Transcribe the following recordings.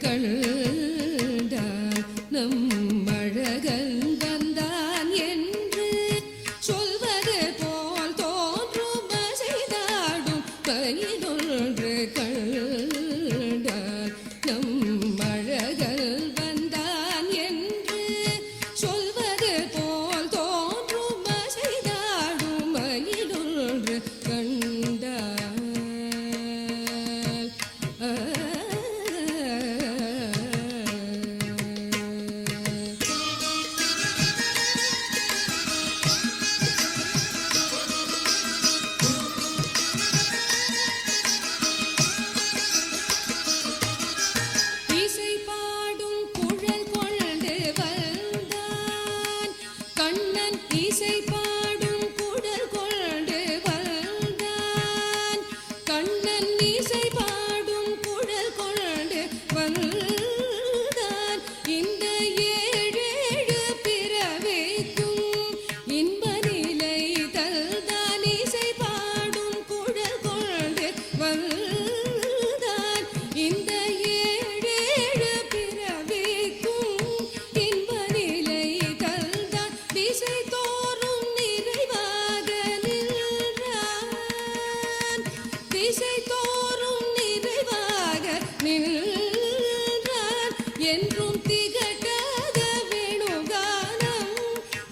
கண்டான் நம் அழகன் வந்தான் என்று சொல்வது போல் தோன்றும் செய்தாடும் பயிலொன்று கண்டான் நம் அழகன் வந்தான் என்று சொல்வது போல் தோன்றும் செய்தாடும் பயிலொன்று கண்டான் இசை பாடும் குழல் கொண்டு வந்தான் கண்ணன் இசை பாடும் குழல் கொண்டு வந்தான் கண்ணன் இசை பாடும் குழல் கொண்டு வந்தான் இந்த ஏழேழு பிறவிக்கும் இன்ப நிலை தந்தான் இசை பாடும் குழல் கொண்டு வந்தான் இந்த ஏழேழு பிறவிக்கும் இன்ப நிலை தந்தான் திசை தோறும் நிறைவாக நின்றான் திசை தோறும் நிறைவாக நின்றான் என்றும் திகட்டாத வேணுகானம்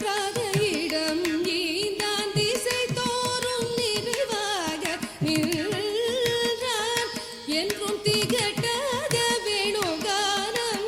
ராதையிடம் ஈந்தான் திசை தோறும் நிறைவாக நின்றான் என்றும் திகட்டாத வேணுகானம்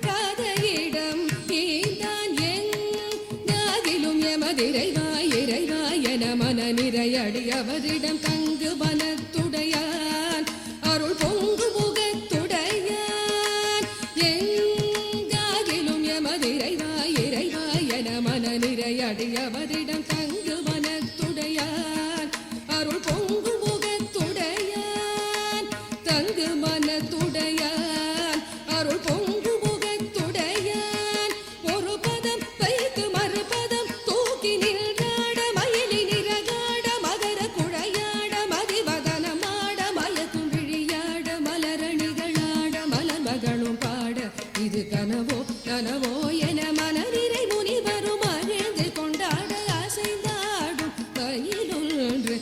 ராதையிடம் ஈந்தான் எங்காகிலும் எமதிரைவாய் இறைவாய் என மன நிறையடி அவரிடம் தங்கு மனத்துடையான் அருள் பொங்கு முகத்துடையான் எங்காகிலும் எமதிரைவாய் இறைவாய் என மன நிறையடி அவரிடம் தங்கு மனத்துடையான் அருள் பொங்கு முகத்துடையான் தங்கு மனத்துடையான் அருள் பொங்கு முகத்துடையான் ஒரு பதம் வைத்து மறுபதம் தூக்கி நின்றாட மயிலி நிறகாட மகர குழையாட மதிவதனமாட மயக்கும் விழியாட மலரணிகளாட மலர்மகளும் பாட இது கனவோ கனவோ என மனநிறை முனிவரும் அழிந்து கொண்டாட அசைந்தாடும் கையிலொன்று